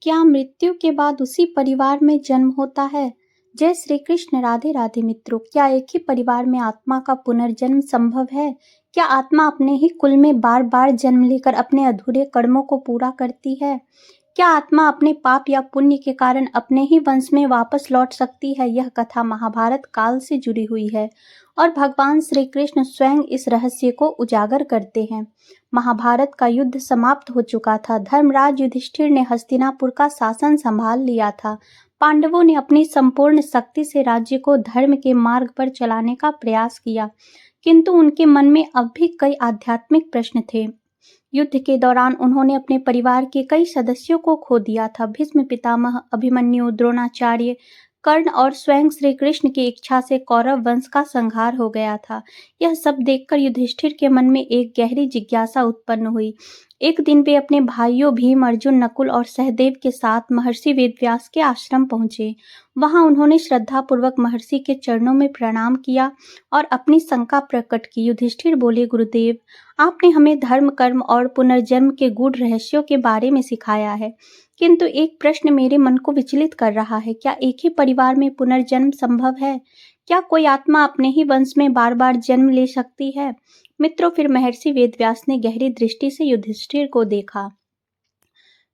क्या मृत्यु के बाद उसी परिवार में जन्म होता है? जय श्री कृष्ण। राधे राधे मित्रों। क्या एक ही परिवार में आत्मा का पुनर्जन्म संभव है? क्या आत्मा अपने ही कुल में बार बार जन्म लेकर अपने अधूरे कर्मों को पूरा करती है? क्या आत्मा अपने पाप या पुण्य के कारण अपने ही वंश में वापस लौट सकती है? यह कथा महाभारत काल से जुड़ी हुई है और भगवान श्री कृष्ण स्वयं इस रहस्य को उजागर करते हैं। महाभारत का युद्ध समाप्त हो चुका था। धर्मराज युधिष्ठिर ने हस्तिनापुर का शासन संभाल लिया था। पांडवों ने अपनी संपूर्ण शक्ति से राज्य को धर्म के मार्ग पर चलाने का प्रयास किया, किंतु उनके मन में अब भी कई आध्यात्मिक प्रश्न थे। युद्ध के दौरान उन्होंने अपने परिवार के कई सदस्यों को खो दिया था। भीष्म पितामह, अभिमन्यु, द्रोणाचार्य, कर्ण और स्वयं श्री कृष्ण की इच्छा से कौरव वंश का संहार हो गया था। यह सब देखकर युधिष्ठिर के मन में एक गहरी जिज्ञासा उत्पन्न हुई। एक दिन वे अपने भाइयों भीम, अर्जुन, नकुल और सहदेव के साथ महर्षि वेदव्यास के आश्रम पहुंचे। वहां उन्होंने श्रद्धापूर्वक महर्षि के चरणों में प्रणाम किया और अपनी शंका प्रकट की। युधिष्ठिर बोले, गुरुदेव, आपने हमें धर्म, कर्म और पुनर्जन्म के गूढ़ रहस्यों के बारे में सिखाया है, किंतु एक प्रश्न मेरे मन को विचलित कर रहा है। क्या एक ही परिवार में पुनर्जन्म संभव है? क्या कोई आत्मा अपने ही वंश में बार बार जन्म ले सकती है? मित्रों, फिर महर्षि वेदव्यास ने गहरी दृष्टि से युधिष्ठिर को देखा।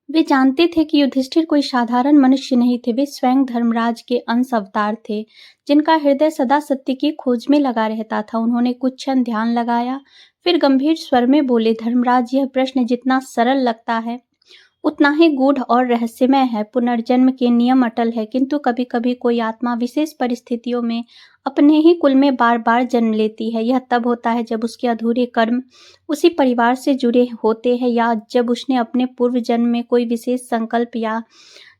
वे जानते थे कि युधिष्ठिर कोई साधारण मनुष्य नहीं थे। वे स्वयं धर्मराज के अंश अवतार थे, जिनका हृदय सदा सत्य की खोज में लगा रहता था। उन्होंने कुछ क्षण ध्यान लगाया, फिर गंभीर स्वर में बोले, धर्मराज, यह प्रश्न जितना सरल लगता है उतना ही गूढ़ और रहस्यमय है। पुनर्जन्म के नियम अटल है, किंतु कभी कभी कोई आत्मा विशेष परिस्थितियों में अपने ही कुल में बार बार जन्म लेती है। यह तब होता है जब उसके अधूरे कर्म उसी परिवार से जुड़े होते हैं, या जब उसने अपने पूर्व जन्म में कोई विशेष संकल्प या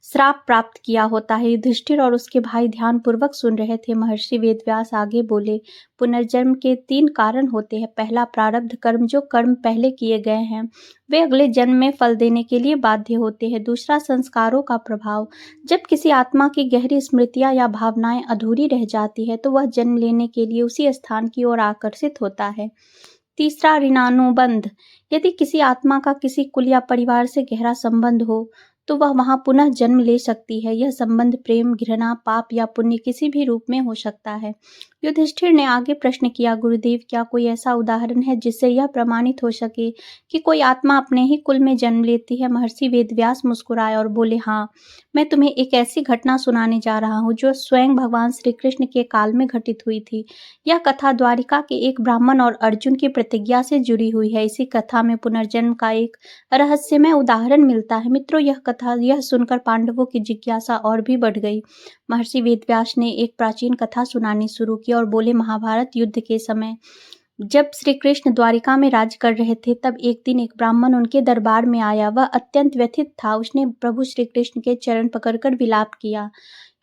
श्राप प्राप्त किया होता है। युधिष्ठिर और उसके भाई ध्यानपूर्वक सुन रहे थे। महर्षि वेदव्यास आगे बोले, पुनर्जन्म के 3 कारण होते हैं। पहला, प्रारब्ध कर्म। जो कर्म पहले किए गए हैं वे अगले जन्म में फल देने के लिए बाध्य होते हैं। दूसरा, संस्कारों का प्रभाव। जब किसी आत्मा की गहरी स्मृतियां या भावनाएं अधूरी रह जाती है तो वह जन्म लेने के लिए उसी स्थान की ओर आकर्षित होता है। तीसरा, ऋणानुबंध। यदि किसी आत्मा का किसी कुल या परिवार से गहरा संबंध हो तो वह वहां पुनः जन्म ले सकती है। यह संबंध प्रेम, घृणा, पाप या पुण्य किसी भी रूप में हो सकता है। युधिष्ठिर ने आगे प्रश्न किया, गुरुदेव, क्या कोई ऐसा उदाहरण है जिससे यह प्रमाणित हो सके कि कोई आत्मा अपने ही कुल में जन्म लेती है? महर्षि वेदव्यास मुस्कुराए और बोले, हाँ, मैं तुम्हें एक ऐसी घटना सुनाने जा रहा हूँ जो स्वयं भगवान श्री कृष्ण के काल में घटित हुई थी। यह कथा द्वारिका के एक ब्राह्मण और अर्जुन की प्रतिज्ञा से जुड़ी हुई है। इसी कथा में पुनर्जन्म का एक रहस्यमय उदाहरण मिलता है। मित्रों, यह सुनकर पांडवों की जिज्ञासा और भी बढ़ गई। महर्षि वेदव्यास ने एक प्राचीन कथा सुनानी शुरू की और बोले, महाभारत युद्ध के समय जब श्री कृष्ण द्वारिका में राज कर रहे थे, तब एक दिन एक ब्राह्मण उनके दरबार में आया। वह अत्यंत व्यथित था। उसने प्रभु श्री कृष्ण के चरण पकड़कर विलाप किया।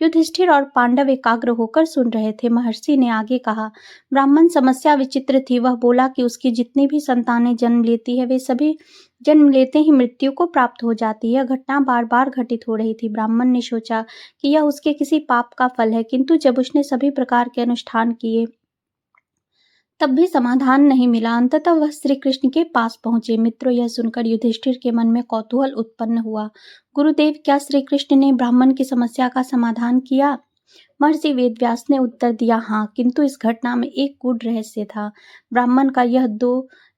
युधिष्ठिर और पांडव एकाग्र होकर सुन रहे थे। महर्षि ने आगे कहा, ब्राह्मण समस्या विचित्र थी। वह बोला कि उसकी जितनी भी संतानें जन्म लेती है वे सभी जन्म लेते ही मृत्यु को प्राप्त हो जाती है। यह घटना बार बार घटित हो रही थी। ब्राह्मण ने सोचा कि यह उसके किसी पाप का फल है, किंतु जब उसने सभी प्रकार के अनुष्ठान किए तब भी समाधान नहीं मिला। अंततः वह श्री कृष्ण के पास पहुंचे। मित्रों, यह सुनकर युधिष्ठिर के मन में कौतूहल उत्पन्न हुआ। गुरुदेव, क्या श्री कृष्ण ने ब्राह्मण की समस्या का समाधान किया? महर्षि वेदव्यास ने उत्तर दिया, हाँ, किंतु इस घटना में एक गूढ़ रहस्य था। ब्राह्मण का यह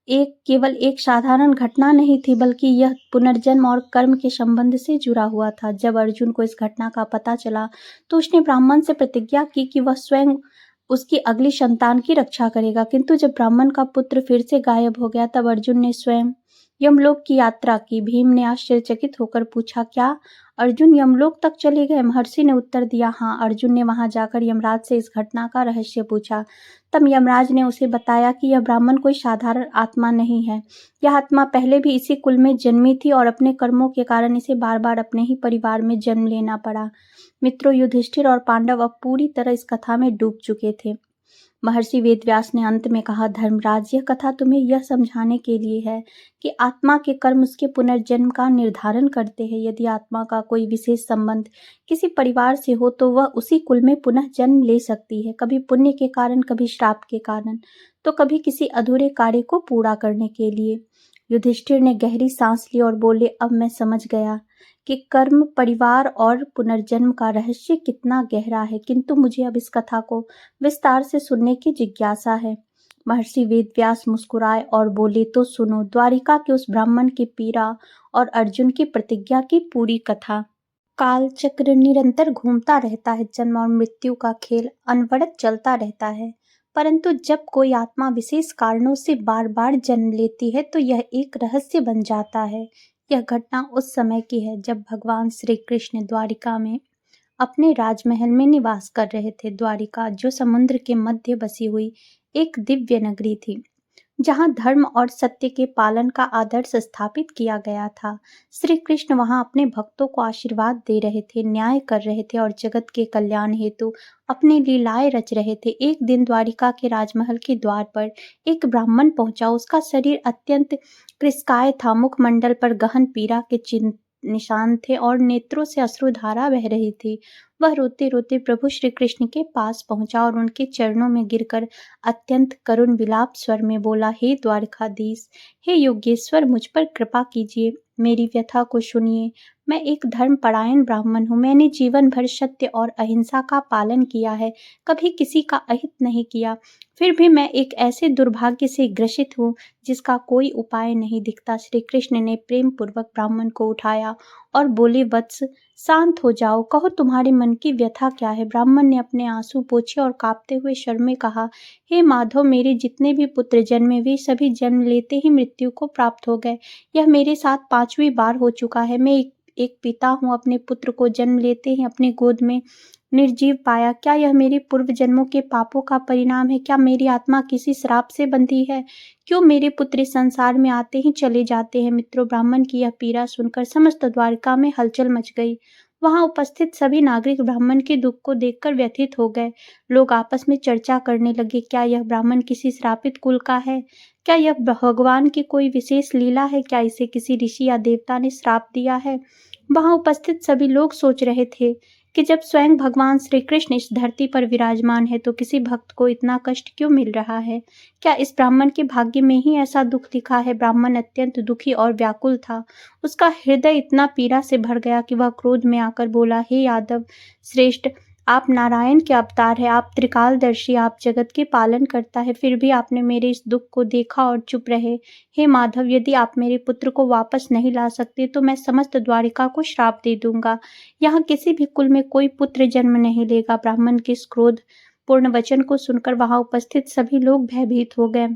केवल एक साधारण घटना नहीं थी, बल्कि यह पुनर्जन्म और कर्म के संबंध से जुड़ा हुआ था। जब अर्जुन को इस घटना का पता चला तो उसने ब्राह्मण से प्रतिज्ञा की कि वह स्वयं उसकी अगली संतान की रक्षा करेगा। किंतु जब ब्राह्मण का पुत्र फिर से गायब हो गया तब अर्जुन ने स्वयं यमलोक की यात्रा की। भीम ने आश्चर्यचकित होकर पूछा, क्या अर्जुन यमलोक तक चले गए? महर्षि ने उत्तर दिया, हाँ। अर्जुन ने वहां जाकर यमराज से इस घटना का रहस्य पूछा। तब यमराज ने उसे बताया कि यह ब्राह्मण कोई साधारण आत्मा नहीं है। यह आत्मा पहले भी इसी कुल में जन्मी थी और अपने कर्मों के कारण इसे बार बार अपने ही परिवार में जन्म लेना पड़ा। मित्रों, युधिष्ठिर और पांडव अब पूरी तरह इस कथा में डूब चुके थे। महर्षि वेदव्यास ने अंत में कहा, धर्मराज, यह कथा तुम्हें यह समझाने के लिए है कि आत्मा के कर्म उसके पुनर्जन्म का निर्धारण करते हैं। यदि आत्मा का कोई विशेष संबंध किसी परिवार से हो तो वह उसी कुल में पुनः जन्म ले सकती है, कभी पुण्य के कारण, कभी श्राप के कारण, तो कभी किसी अधूरे कार्य को पूरा करने के लिए। युधिष्ठिर ने गहरी सांस ली और बोले, अब मैं समझ गया कि कर्म, परिवार और पुनर्जन्म का रहस्य कितना गहरा है, किंतु मुझे अब इस कथा को विस्तार से सुनने की जिज्ञासा है। महर्षि वेदव्यास मुस्कुराए और बोले, तो सुनो द्वारिका के उस ब्राह्मण की पीड़ा और अर्जुन की प्रतिज्ञा की पूरी कथा। काल चक्र निरंतर घूमता रहता है, जन्म और मृत्यु का खेल अनवरत चलता रहता है। परंतु जब कोई आत्मा विशेष कारणों से बार बार जन्म लेती है तो यह एक रहस्य बन जाता है। यह घटना उस समय की है जब भगवान श्री कृष्ण द्वारिका में अपने राजमहल में निवास कर रहे थे। द्वारिका, जो समुद्र के मध्य बसी हुई एक दिव्य नगरी थी, जहाँ धर्म और सत्य के पालन का आदर्श स्थापित किया गया था। श्री कृष्ण वहाँ अपने भक्तों को आशीर्वाद दे रहे थे, न्याय कर रहे थे और जगत के कल्याण हेतु अपनी लीलाएं रच रहे थे। एक दिन द्वारिका के राजमहल के द्वार पर एक ब्राह्मण पहुंचा। उसका शरीर अत्यंत कृशकाय था, मुखमंडल पर गहन पीड़ा के चिन्ह निशान थे और नेत्रों से अश्रुधारा बह रही थी। वह रोते रोते प्रभु श्री कृष्ण के पास पहुंचा और उनके चरणों में गिरकर अत्यंत करुण विलाप स्वर में बोला, हे द्वारकाधीश, हे योगेश्वर, मुझ पर कृपा कीजिए, मेरी व्यथा को सुनिए। मैं एक धर्मपरायण ब्राह्मण हूँ। मैंने जीवन भर सत्य और अहिंसा का पालन किया है, कभी किसी का अहित नहीं किया। फिर भी मैं एक ऐसे दुर्भाग्य से ग्रसित हूँ जिसका कोई उपाय नहीं दिखता। श्री कृष्ण ने प्रेम पूर्वक ब्राह्मण को उठाया और बोले, वत्स, शांत हो जाओ, कहो तुम्हारे मन की व्यथा क्या है। ब्राह्मण ने अपने आंसू पोंछे और कांपते हुए स्वर में कहा, हे माधव, मेरे जितने भी पुत्र जन्मे वे सभी जन्म लेते ही मृत्यु को प्राप्त हो गए। यह मेरे साथ 5वीं बार हो चुका है। मैं एक पिता हूँ, अपने पुत्र को जन्म लेते ही अपनी गोद में निर्जीव पाया। क्या यह मेरे पूर्व जन्मों के पापों का परिणाम है? क्या मेरी आत्मा किसी श्राप से बंधी है? क्यों मेरे पुत्र इस संसार में आते ही चले जाते हैं? मित्रों, ब्राह्मण की यह पीड़ा सुनकर समस्त द्वारिका में हलचल मच गई। वहां उपस्थित सभी नागरिक ब्राह्मण के दुख को देखकर व्यथित हो गए। लोग आपस में चर्चा करने लगे, क्या यह ब्राह्मण किसी श्रापित कुल का है? क्या यह भगवान की कोई विशेष लीला है? क्या इसे किसी ऋषि या देवता ने श्राप दिया है? वहां उपस्थित सभी लोग सोच रहे थे कि जब स्वयं भगवान श्री कृष्ण इस धरती पर विराजमान है तो किसी भक्त को इतना कष्ट क्यों मिल रहा है? क्या इस ब्राह्मण के भाग्य में ही ऐसा दुख लिखा है? ब्राह्मण अत्यंत दुखी और व्याकुल था। उसका हृदय इतना पीड़ा से भर गया कि वह क्रोध में आकर बोला, हे यादव श्रेष्ठ, आप नारायण के अवतार है, आप त्रिकालदर्शी, आप जगत के पालन करता है, फिर भी आपने मेरे इस दुख को देखा और चुप रहे। हे माधव, यदि आप मेरे पुत्र को वापस नहीं ला सकते तो मैं समस्त द्वारिका को श्राप दे दूंगा। यहाँ किसी भी कुल में कोई पुत्र जन्म नहीं लेगा। ब्राह्मण के इस क्रोध पूर्ण वचन को सुनकर वहां उपस्थित सभी लोग भयभीत हो गए।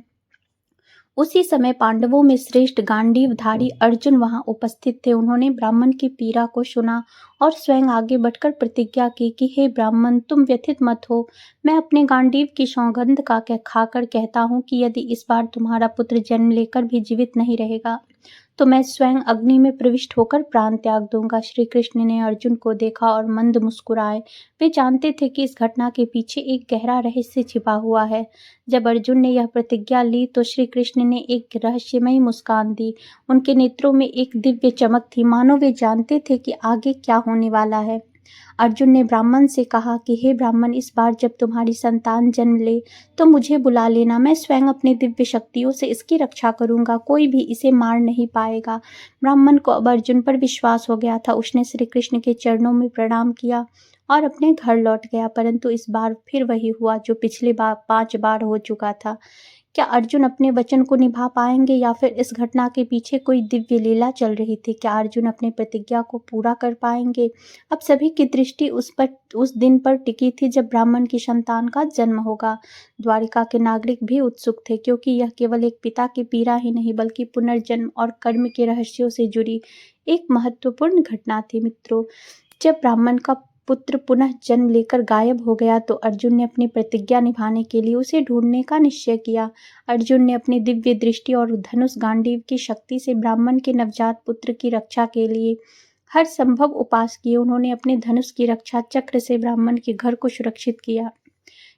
उसी समय पांडवों में श्रेष्ठ गांडीवधारी अर्जुन वहां उपस्थित थे। उन्होंने ब्राह्मण की पीड़ा को सुना और स्वयं आगे बढ़कर प्रतिज्ञा की कि हे ब्राह्मण, तुम व्यथित मत हो। मैं अपने गांडीव की सौगंध का खाकर कहता हूँ कि यदि इस बार तुम्हारा पुत्र जन्म लेकर भी जीवित नहीं रहेगा तो मैं स्वयं अग्नि में प्रविष्ट होकर प्राण त्याग दूंगा। श्री कृष्ण ने अर्जुन को देखा और मंद मुस्कुराए। वे जानते थे कि इस घटना के पीछे एक गहरा रहस्य छिपा हुआ है। जब अर्जुन ने यह प्रतिज्ञा ली तो श्री कृष्ण ने एक रहस्यमयी मुस्कान दी। उनके नेत्रों में एक दिव्य चमक थी, मानो वे जानते थे कि आगे क्या होने वाला है। अर्जुन ने ब्राह्मण से कहा कि हे ब्राह्मण, इस बार जब तुम्हारी संतान जन्म ले तो मुझे बुला लेना। मैं स्वयं अपनी दिव्य शक्तियों से इसकी रक्षा करूंगा, कोई भी इसे मार नहीं पाएगा। ब्राह्मण को अब अर्जुन पर विश्वास हो गया था। उसने श्री कृष्ण के चरणों में प्रणाम किया और अपने घर लौट गया। परंतु इस बार फिर वही हुआ जो पिछले बार 5 बार हो चुका था। क्या अर्जुन अपने वचन को निभा पाएंगे या फिर इस घटना के पीछे कोई दिव्य लीला चल रही थी? क्या अर्जुन अपनी प्रतिज्ञा को पूरा कर पाएंगे? अब सभी की दृष्टि उस दिन पर टिकी थी जब ब्राह्मण की संतान का जन्म होगा। द्वारिका के नागरिक भी उत्सुक थे, क्योंकि यह केवल एक पिता की पीड़ा ही नहीं बल्कि पुनर्जन्म और कर्म के रहस्यों से जुड़ी एक महत्वपूर्ण घटना थी। मित्रों, जब ब्राह्मण का पुत्र पुनः जन्म लेकर गायब हो गया तो अर्जुन ने अपनी प्रतिज्ञा निभाने के लिए उसे ढूंढने का निश्चय किया। अर्जुन ने अपनी दिव्य दृष्टि और धनुष गांडीव की शक्ति से ब्राह्मण के नवजात पुत्र की रक्षा के लिए हर संभव उपाय किए। उन्होंने अपने धनुष की रक्षा चक्र से ब्राह्मण के घर को सुरक्षित किया,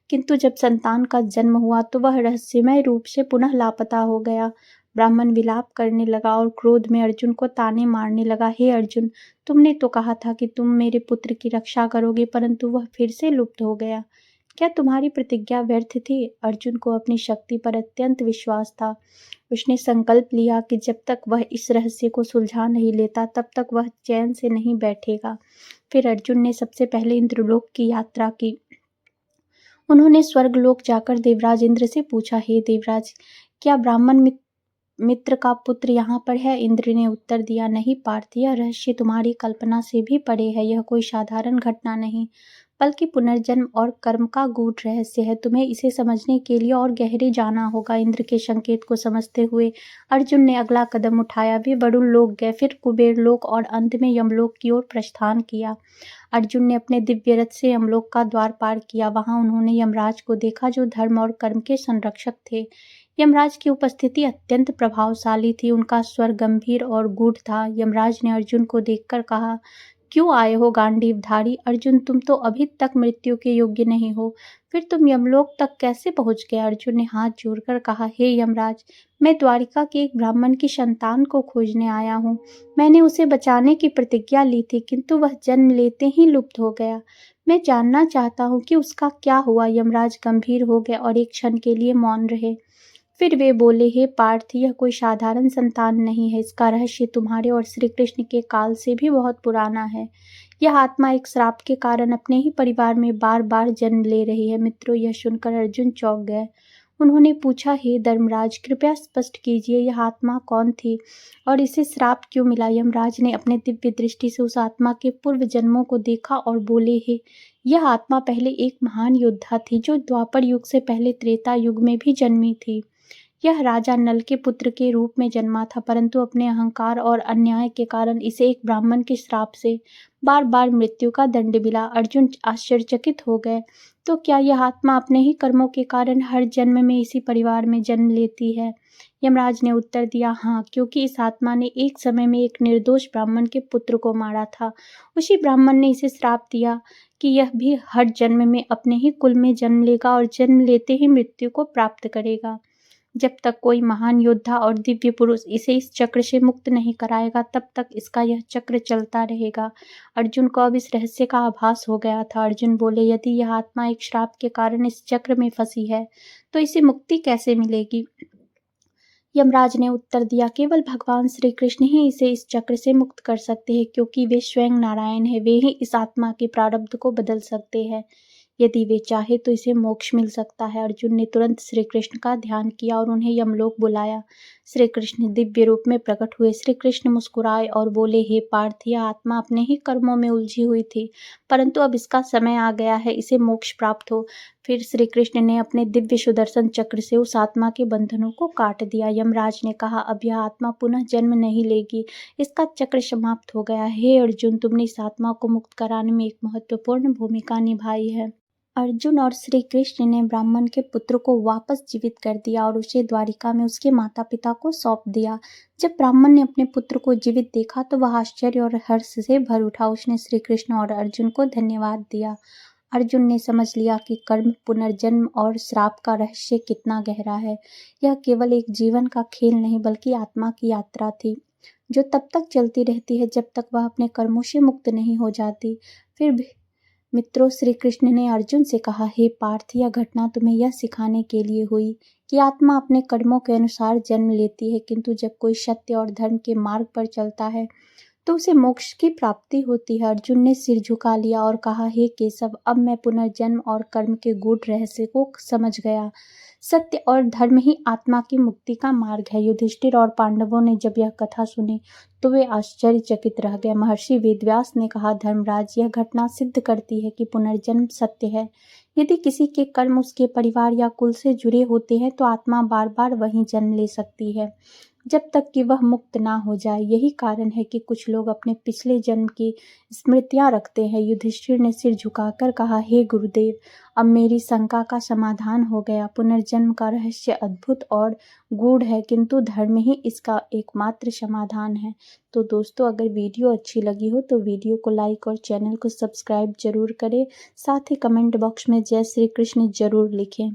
किंतु जब संतान का जन्म हुआ तो वह रहस्यमय रूप से पुनः लापता हो गया। ब्राह्मण विलाप करने लगा और क्रोध में अर्जुन को ताने मारने लगा। हे अर्जुन, तुमने तो कहा था कि तुम मेरे पुत्र की रक्षा करोगे, परंतु वह फिर से लुप्त हो गया। क्या तुम्हारी प्रतिज्ञा व्यर्थ थी? अर्जुन को अपनी शक्ति पर अत्यंत विश्वास था। उसने संकल्प लिया कि जब तक वह इस रहस्य को सुलझा नहीं लेता तब तक वह चैन से नहीं बैठेगा। फिर अर्जुन ने सबसे पहले इंद्रलोक की यात्रा की। उन्होंने स्वर्गलोक जाकर देवराज इंद्र से पूछा, हे देवराज, क्या ब्राह्मण मित्र का पुत्र यहाँ पर है? इंद्र ने उत्तर दिया, नहीं पार्थ, यह रहस्य तुम्हारी कल्पना से भी परे है। यह कोई साधारण घटना नहीं, बल्कि पुनर्जन्म और कर्म का गूढ़ रहस्य है। तुम्हें इसे समझने के लिए और गहरे जाना होगा। इंद्र के संकेत को समझते हुए अर्जुन ने अगला कदम उठाया। वे वरुण लोक गए, फिर कुबेर लोक और अंत में यमलोक की ओर प्रस्थान किया। अर्जुन ने अपने दिव्य रथ से यमलोक का द्वार पार किया। वहां उन्होंने यमराज को देखा, जो धर्म और कर्म के संरक्षक थे। यमराज की उपस्थिति अत्यंत प्रभावशाली थी। उनका स्वर गंभीर और गूढ़ था। यमराज ने अर्जुन को देखकर कहा, क्यों आए हो गांडीवधारी? अर्जुन, तुम तो अभी तक मृत्यु के योग्य नहीं हो, फिर तुम यमलोक तक कैसे पहुंच गए? अर्जुन ने हाथ जोड़कर कहा, हे यमराज, मैं द्वारिका के एक ब्राह्मण की संतान को खोजने आया हूँ। मैंने उसे बचाने की प्रतिज्ञा ली थी, किंतु वह जन्म लेते ही लुप्त हो गया। मैं जानना चाहता हूँ कि उसका क्या हुआ। यमराज गंभीर हो गए और एक क्षण के लिए मौन रहे। फिर वे बोले, हे पार्थ, यह कोई साधारण संतान नहीं है। इसका रहस्य तुम्हारे और श्री कृष्ण के काल से भी बहुत पुराना है। यह आत्मा एक श्राप के कारण अपने ही परिवार में बार बार जन्म ले रही है। मित्रों, यह सुनकर अर्जुन चौंक गए। उन्होंने पूछा, हे धर्मराज, कृपया स्पष्ट कीजिए, यह आत्मा कौन थी और इसे श्राप क्यों मिला? यमराज ने अपने दिव्य दृष्टि से उस आत्मा के पूर्व जन्मों को देखा और बोले, हे, यह आत्मा पहले एक महान योद्धा थी, जो द्वापर युग से पहले त्रेता युग में भी जन्मी थी। यह राजा नल के पुत्र के रूप में जन्मा था, परंतु अपने अहंकार और अन्याय के कारण इसे एक ब्राह्मण के श्राप से बार बार मृत्यु का दंड मिला। अर्जुन आश्चर्यचकित हो गए। तो क्या यह आत्मा अपने ही कर्मों के कारण हर जन्म में इसी परिवार में जन्म लेती है? यमराज ने उत्तर दिया, हाँ, क्योंकि इस आत्मा ने एक समय में एक निर्दोष ब्राह्मण के पुत्र को मारा था। उसी ब्राह्मण ने इसे श्राप दिया कि यह भी हर जन्म में अपने ही कुल में जन्म लेगा और जन्म लेते ही मृत्यु को प्राप्त करेगा। जब तक कोई महान योद्धा और दिव्य पुरुष इसे इस चक्र से मुक्त नहीं कराएगा, तब तक इसका यह चक्र चलता रहेगा। अर्जुन को अब इस रहस्य का आभास हो गया था। अर्जुन बोले, यदि यह आत्मा एक श्राप के कारण इस चक्र में फंसी है, तो इसे मुक्ति कैसे मिलेगी? यमराज ने उत्तर दिया, केवल भगवान श्री कृष्ण ही इसे इस चक्र से मुक्त कर सकते हैं, क्योंकि वे स्वयं नारायण हैं। वे ही इस आत्मा के प्रारब्ध को बदल सकते हैं। यदि वे चाहे तो इसे मोक्ष मिल सकता है। अर्जुन ने तुरंत श्री कृष्ण का ध्यान किया और उन्हें यमलोक बुलाया। श्री कृष्ण दिव्य रूप में प्रकट हुए। श्री कृष्ण मुस्कुराए और बोले, हे पार्थ, यह आत्मा अपने ही कर्मों में उलझी हुई थी, परंतु अब इसका समय आ गया है, इसे मोक्ष प्राप्त हो। फिर श्री कृष्ण ने अपने दिव्य सुदर्शन चक्र से उस आत्मा के बंधनों को काट दिया। यमराज ने कहा, अब यह आत्मा पुनः जन्म नहीं लेगी, इसका चक्र समाप्त हो गया। हे अर्जुन, तुमने इस आत्मा को मुक्त कराने में एक महत्वपूर्ण भूमिका निभाई है। अर्जुन और श्री कृष्ण ने ब्राह्मण के पुत्र को वापस जीवित कर दिया और उसे द्वारिका में उसके माता पिता को सौंप दिया। जब ब्राह्मण ने अपने पुत्र को जीवित देखा तो वह आश्चर्य और हर्ष से भर उठा। उसने श्री कृष्ण और अर्जुन को धन्यवाद दिया। अर्जुन ने समझ लिया कि कर्म, पुनर्जन्म और श्राप का रहस्य कितना गहरा है। यह केवल एक जीवन का खेल नहीं, बल्कि आत्मा की यात्रा थी, जो तब तक चलती रहती है जब तक वह अपने कर्मों से मुक्त नहीं हो जाती। फिर भी मित्रों, श्री कृष्ण ने अर्जुन से कहा, हे पार्थ, यह घटना तुम्हें यह सिखाने के लिए हुई कि आत्मा अपने कर्मों के अनुसार जन्म लेती है, किंतु जब कोई सत्य और धर्म के मार्ग पर चलता है तो उसे मोक्ष की प्राप्ति होती है। अर्जुन ने सिर झुका लिया और कहा, हे केशव, अब मैं पुनर्जन्म और कर्म के गूढ़ रहस्य को समझ गया। सत्य और धर्म ही आत्मा की मुक्ति का मार्ग है। युधिष्ठिर और पांडवों ने जब यह कथा सुनी तो वे आश्चर्यचकित रह गए। महर्षि वेदव्यास ने कहा, धर्मराज, यह घटना सिद्ध करती है कि पुनर्जन्म सत्य है। यदि किसी के कर्म उसके परिवार या कुल से जुड़े होते हैं तो आत्मा बार बार वहीं जन्म ले सकती है, जब तक कि वह मुक्त ना हो जाए। यही कारण है कि कुछ लोग अपने पिछले जन्म की स्मृतियां रखते हैं। युधिष्ठिर ने सिर झुकाकर कहा, हे गुरुदेव, अब मेरी शंका का समाधान हो गया। पुनर्जन्म का रहस्य अद्भुत और गूढ़ है, किंतु धर्म ही इसका एकमात्र समाधान है। तो दोस्तों, अगर वीडियो अच्छी लगी हो तो वीडियो को लाइक और चैनल को सब्सक्राइब जरूर करें। साथ ही कमेंट बॉक्स में जय श्री कृष्ण जरूर लिखें।